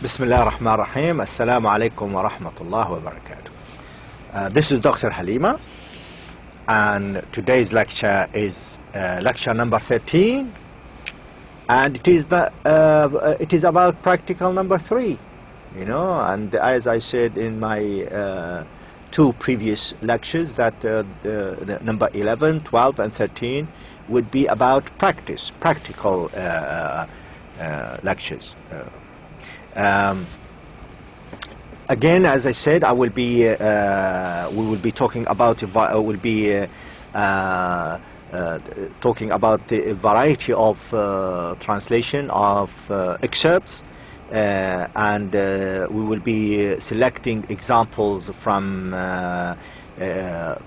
بسم الله الرحمن الرحيم. السلام عليكم ورحمة الله وبركاته. This is Dr. Halimah, and today's lecture is lecture number 13, and it is about practical number 3, you know. And as I said in my two previous lectures, that the number 11, 12, and 13 would be about practical lectures. Again, as I said, we will be talking about talking about the variety of translation of excerpts, and we will be selecting examples from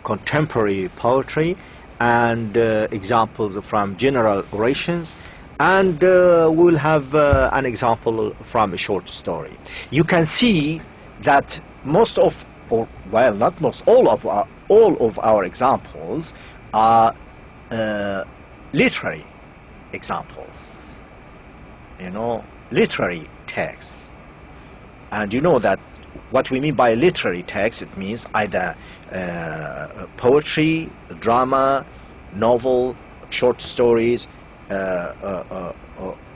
contemporary poetry and examples from general orations. And we will have an example from a short story. You can see that most of, or well, not most, all of our examples are literary examples. You know, literary texts. And you know that what we mean by literary text, it means either poetry, drama, novel, short stories,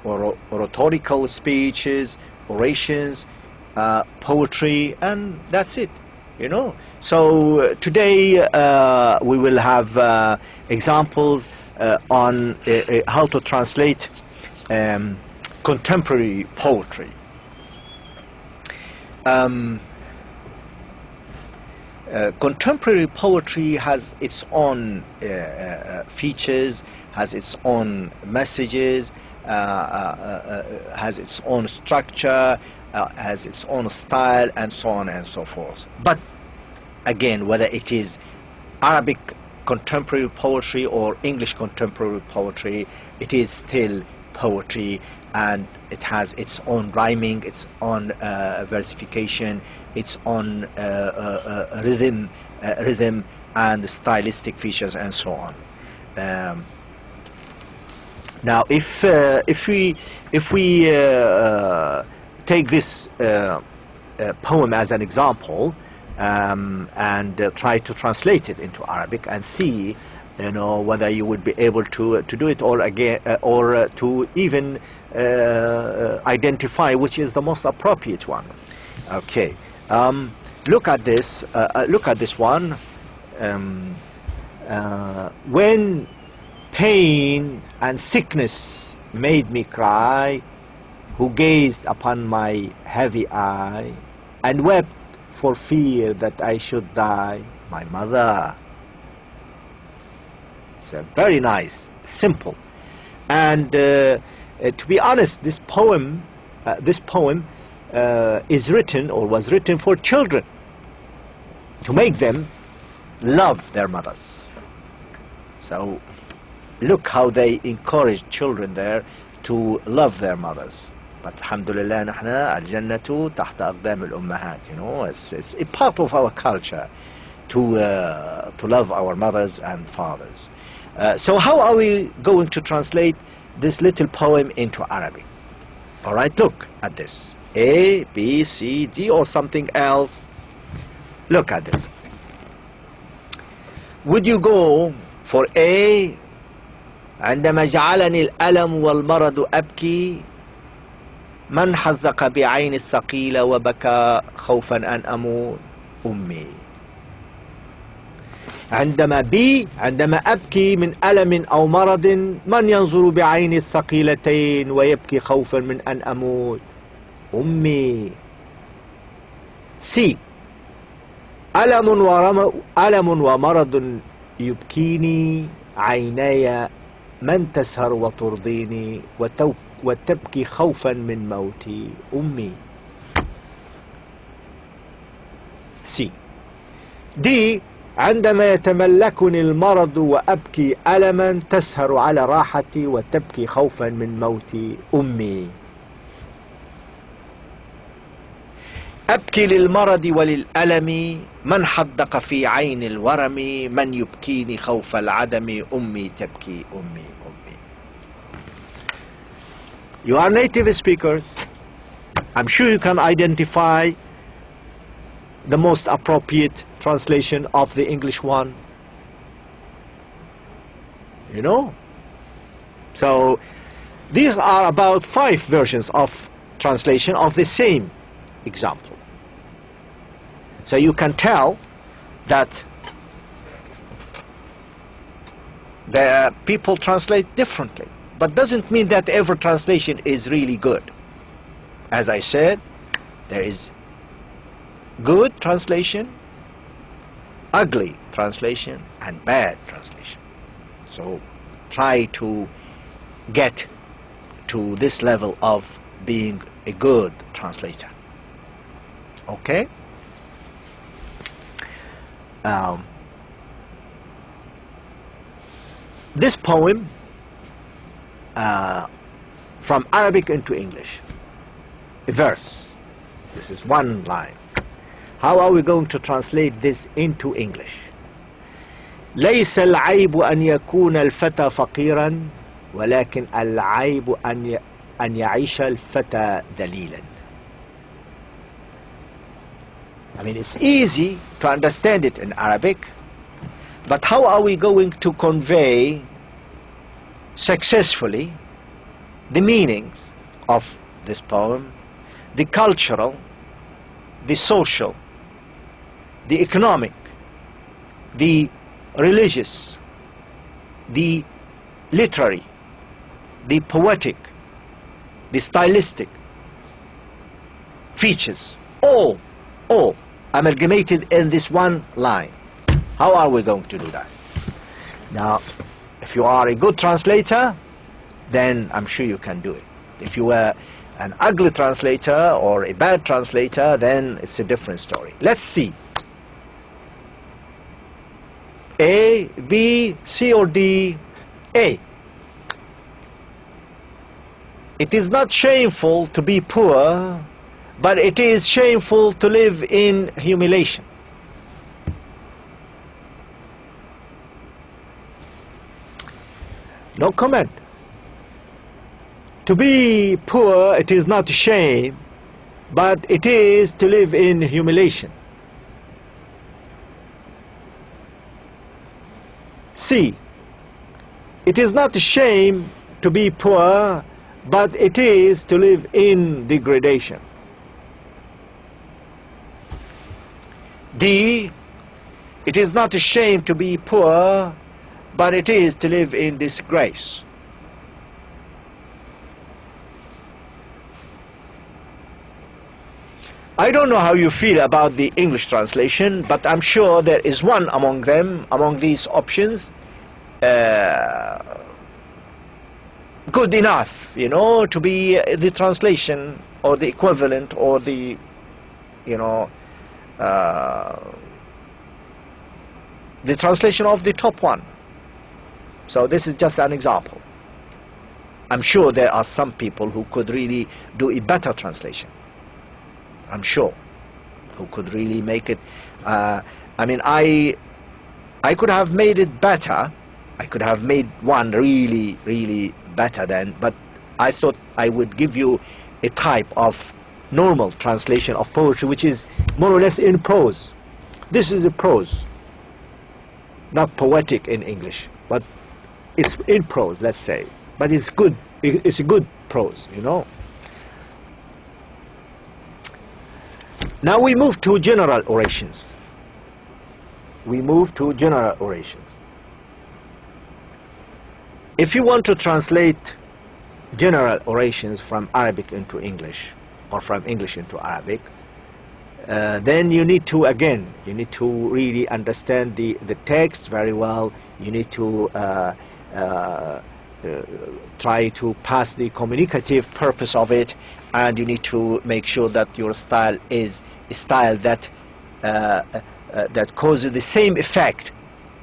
rhetorical speeches, orations, poetry, and that's it, you know. So today we will have examples on how to translate contemporary poetry. Contemporary poetry has its own features, has its own messages, has its own structure, has its own style, and so on and so forth. But again, whether it is Arabic contemporary poetry or English contemporary poetry, it is still poetry, and it has its own rhyming, its own versification, its own rhythm and stylistic features, and so on. Now, if we take this poem as an example and try to translate it into Arabic and see, you know, whether you would be able to do it, or again, or to even identify which is the most appropriate one. Okay, look at this. Look at this one. When pain and sickness made me cry, who gazed upon my heavy eye and wept for fear that I should die? My mother. It's very nice, simple, and to be honest, this poem is written, or was written, for children, to make them love their mothers. So look how they encourage children there to love their mothers. But alhamdulillah, نحن الجنة تحت أقدام الأمهات. You know, it's a part of our culture to love our mothers and fathers. So how are we going to translate this little poem into Arabic? All right, look at this. A, B, C, D, or something else. Look at this. Would you go for A? عندما جعلني الألم والمرض أبكي من حذق بعين الثقيلة وبكى خوفا أن أموت أمي. عندما أبكي من ألم أو مرض من ينظر بعين الثقيلتين ويبكي خوفا من أن أموت أمي. C. ألم ومرض يبكيني عيناي من تسهر وترضيني وتبكي خوفا من موتي أمي. C. D. عندما يتملكني المرض وأبكي ألما تسهر على راحتي وتبكي خوفا من موتي أمي. أبكي للمرض وللألم من حدق في عين الورم من يبكيني خوف العدم أمي تبكي أمي أمي. You are native speakers, I'm sure you can identify the most appropriate translation of the English one. You know? So these are about 5 versions of translation of the same example. So you can tell that the people translate differently, but doesn't mean that every translation is really good. As I said, there is good translation, ugly translation, and bad translation. So try to get to this level of being a good translator. Okay? This poem from Arabic into English, a verse. This is one line. How are we going to translate this into English? ليس العيب أن يكون الفتى فقيرا ولكن العيب أن يعيش الفتى ذليلا. I mean, it's easy to understand it in Arabic, but how are we going to convey successfully the meanings of this poem, the cultural, the social, the economic, the religious, the literary, the poetic, the stylistic features, all amalgamated in this one line? How are we going to do that? Now, if you are a good translator, then I'm sure you can do it. If you were an ugly translator or a bad translator, then it's a different story. Let's see. A, B, C or D? A. It is not shameful to be poor, but it is shameful to live in humiliation. No comment. To be poor, it is not a shame, but it is to live in humiliation. C. It is not a shame to be poor, but it is to live in degradation. D. It is not a shame to be poor, but it is to live in disgrace. I don't know how you feel about the English translation, but I'm sure there is one among them, among these options, good enough, you know, to be the translation or the equivalent or the, you know, the translation of the top one. So this is just an example. I'm sure there are some people who could really do a better translation. I'm sure, who could really make it. I mean, I could have made it better. I could have made one really better than, but I thought I would give you a type of normal translation of poetry, which is more or less in prose. This is a prose, not poetic in English, but it's in prose, let's say. But it's good. It's a good prose, you know. Now we move to general orations. We move to general orations. If you want to translate general orations from Arabic into English, or from English into Arabic, then you need to, again, you need to really understand the text very well. You need to try to pass the communicative purpose of it, and you need to make sure that your style is a style that that causes the same effect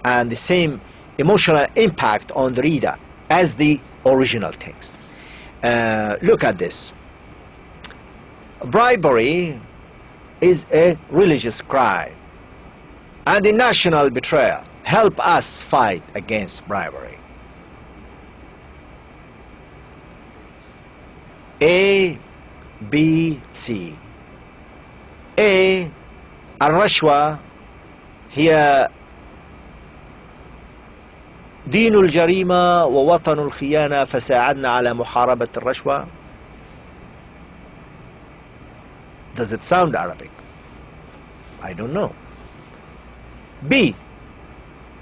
and the same emotional impact on the reader as the original text. Look at this. Bribery is a religious crime and a national betrayal. Help us fight against bribery. A, B, C. A. الرشوة هي دين الجريمة ووطن الخيانة فساعدنا على محاربة الرشوة. Does it sound Arabic? I don't know. B.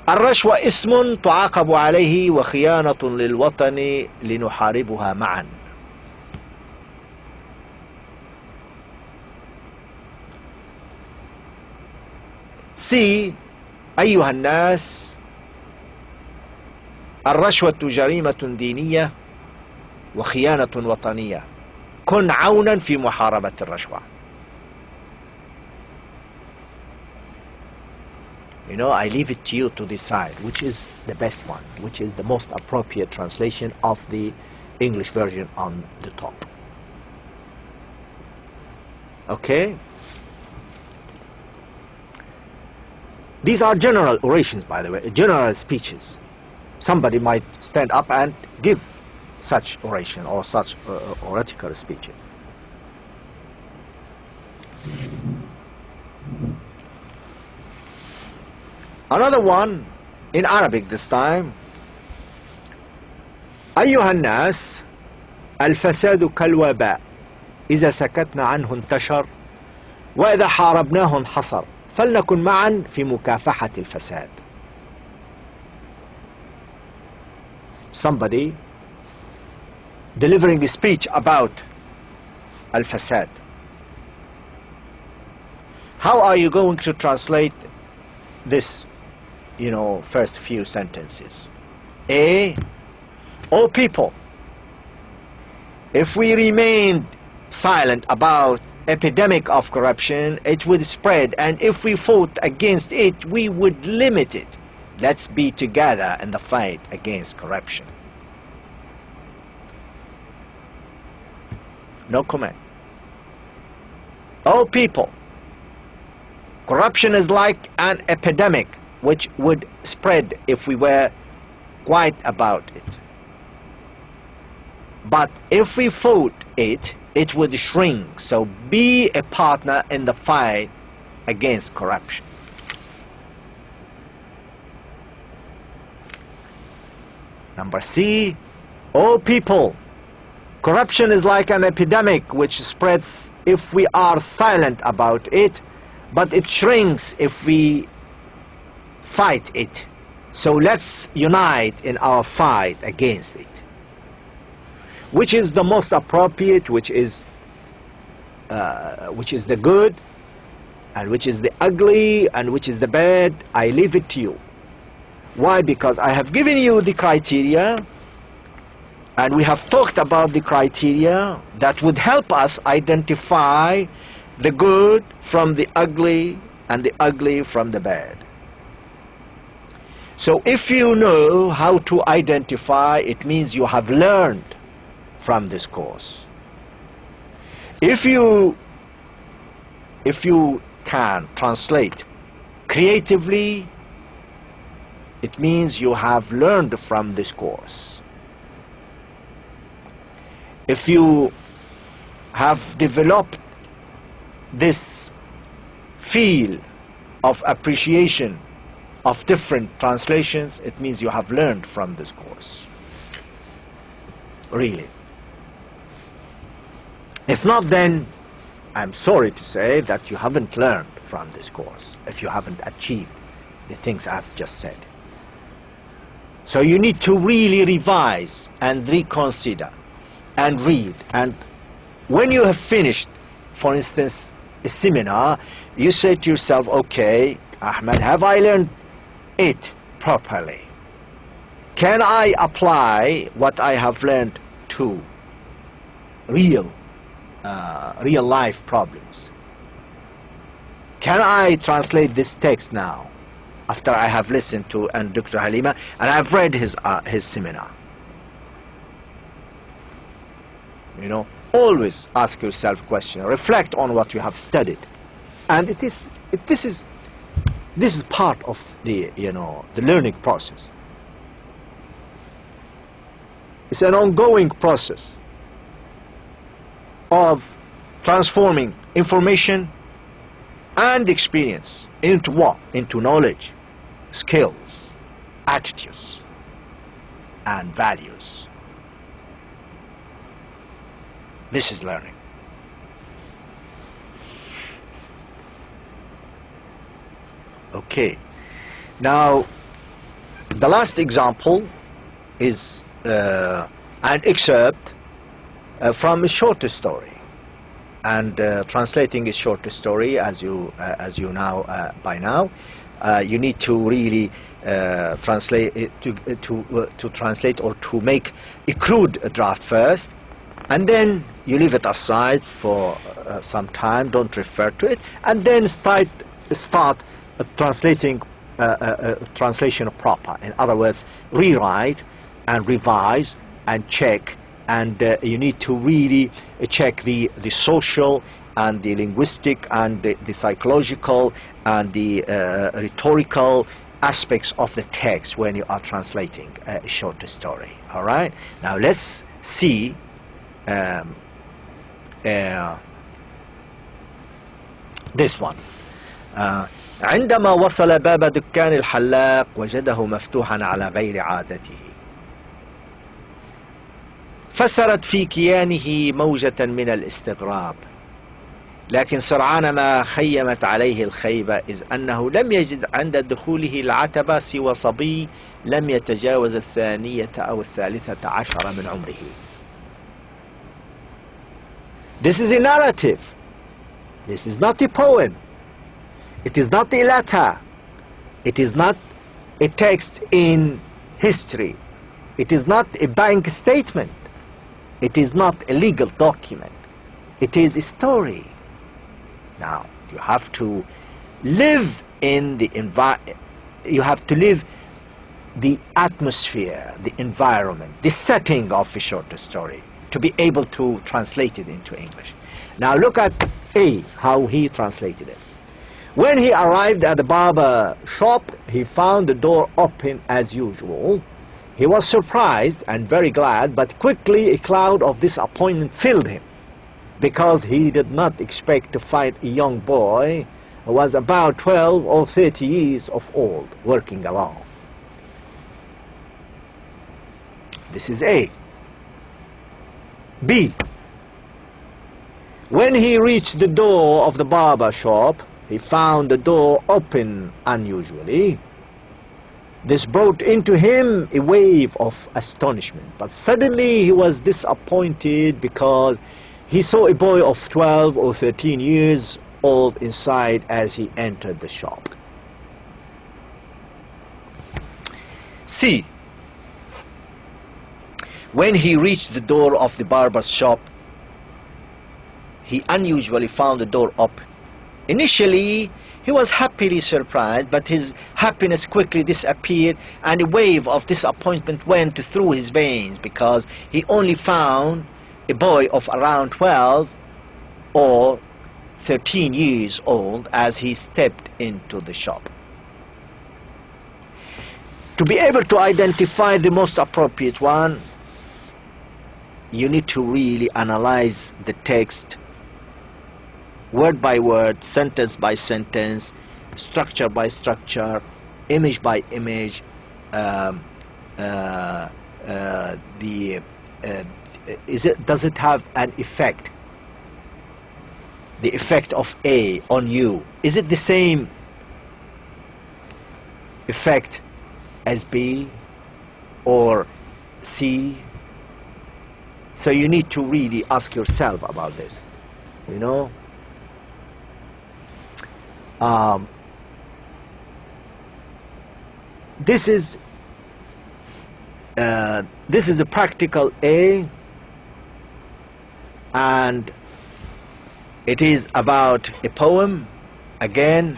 الرشوة اسم تعاقب عليه وخيانة للوطن لنحاربها معا. C. أيها الناس الرشوة جريمة دينية وخيانة وطنية. كن عونا في محاربة الرشوة. You know, I leave it to you to decide which is the best one, which is the most appropriate translation of the English version on the top. Okay? These are general orations, by the way, general speeches. Somebody might stand up and give such oration or such oratical speeches. Another one in Arabic this time. أيها الناس الفساد كالوباء إذا سكتنا عنه انتشر وإذا حاربناه انحصر فلنكن معا في مكافحة الفساد. Somebody delivering a speech about al-fasad. How are you going to translate this, first few sentences? A. O people, if we remained silent about epidemic of corruption, it would spread, and if we fought against it, we would limit it. Let's be together in the fight against corruption. No comment. Oh people, corruption is like an epidemic which would spread if we were quiet about it. But if we fought it, it would shrink. So be a partner in the fight against corruption. Number C. Oh people, corruption is like an epidemic which spreads if we are silent about it, but it shrinks if we fight it. So let's unite in our fight against it. Which is the most appropriate, which is the good, and which is the ugly, and which is the bad? I leave it to you. Why? Because I have given you the criteria, and we have talked about the criteria that would help us identify the good from the ugly and the ugly from the bad. So if you know how to identify, it means you have learned from this course. If you can translate creatively, it means you have learned from this course. If you have developed this feel of appreciation of different translations, it means you have learned from this course. Really. If not, then I'm sorry to say that you haven't learned from this course, if you haven't achieved the things I've just said. So you need to really revise and reconsider and read. And when you have finished, for instance, a seminar, you say to yourself, okay, Ahmad, have I learned it properly? Can I apply what I have learned to real life problems? Can I translate this text now after I have listened to Dr. Halimah and I have read his seminar? Always ask yourself a question, reflect on what you have studied, and this is part of the the learning process. It's an ongoing process of transforming information and experience into what? Into knowledge, skills, attitudes, and values. This is learning. Okay. Now, the last example is an excerpt from a short story, and translating a short story, as you know by now, you need to really translate it to translate or to make a crude draft first, and then you leave it aside for some time. Don't refer to it, and then start translating. Translation proper. In other words, rewrite and revise and check, and you need to really check the social and the linguistic and the psychological and the rhetorical aspects of the text when you are translating a short story. All right? Now let's see this one. عندما وصل باب دكان الحلاق وجده مفتوحا على غير عادته، فسرت في كيانه موجة من الاستغراب، لكن سرعان ما خيمت عليه الخيبة، إذ أنه لم يجد عند دخوله العتبة سوى صبي لم يتجاوز 2 أو 13 من عمره. This is a narrative. This is not a poem. It is not a letter. It is not a text in history. It is not a bank statement. It is not a legal document. It is a story. Now, you have to live in the environment. You have to live the atmosphere, the environment, the setting of a short story to be able to translate it into English. Now look at A, how he translated it. When he arrived at the barber shop, he found the door open as usual. He was surprised and very glad, but quickly a cloud of disappointment filled him, because he did not expect to find a young boy who was about 12 or 30 years of old working alone. This is A. B. When he reached the door of the barber shop, he found the door open unusually. This brought into him a wave of astonishment, but suddenly he was disappointed because he saw a boy of 12 or 13 years old inside as he entered the shop. C. When he reached the door of the barber's shop, he unusually found the door open. Initially, he was happily surprised, but his happiness quickly disappeared, and a wave of disappointment went through his veins because he only found a boy of around 12 or 13 years old as he stepped into the shop. To be able to identify the most appropriate one, you need to really analyze the text word by word, sentence by sentence, structure by structure, image by image, does it have an effect? The effect of A on you, is it the same effect as B or C? So you need to really ask yourself about this, you know. This is a practical A, and it is about a poem. Again,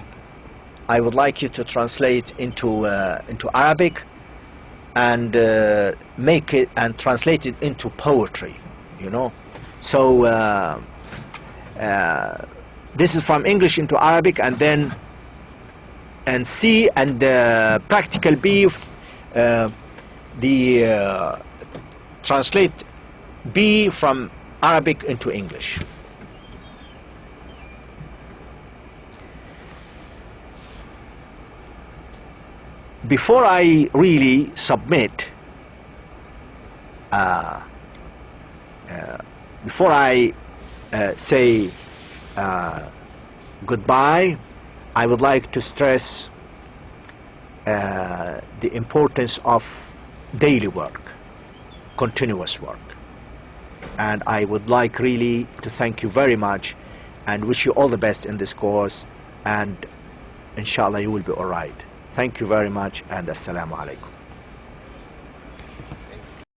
I would like you to translate into Arabic and make it and translate it into poetry, you know. So this is from English into Arabic, and then C, and practical B, the translate B from Arabic into English. before I really submit, before I say goodbye, I would like to stress the importance of daily work, continuous work. And I would like really to thank you very much and wish you all the best in this course, and inshallah you will be all right. Thank you very much, and assalamu alaikum.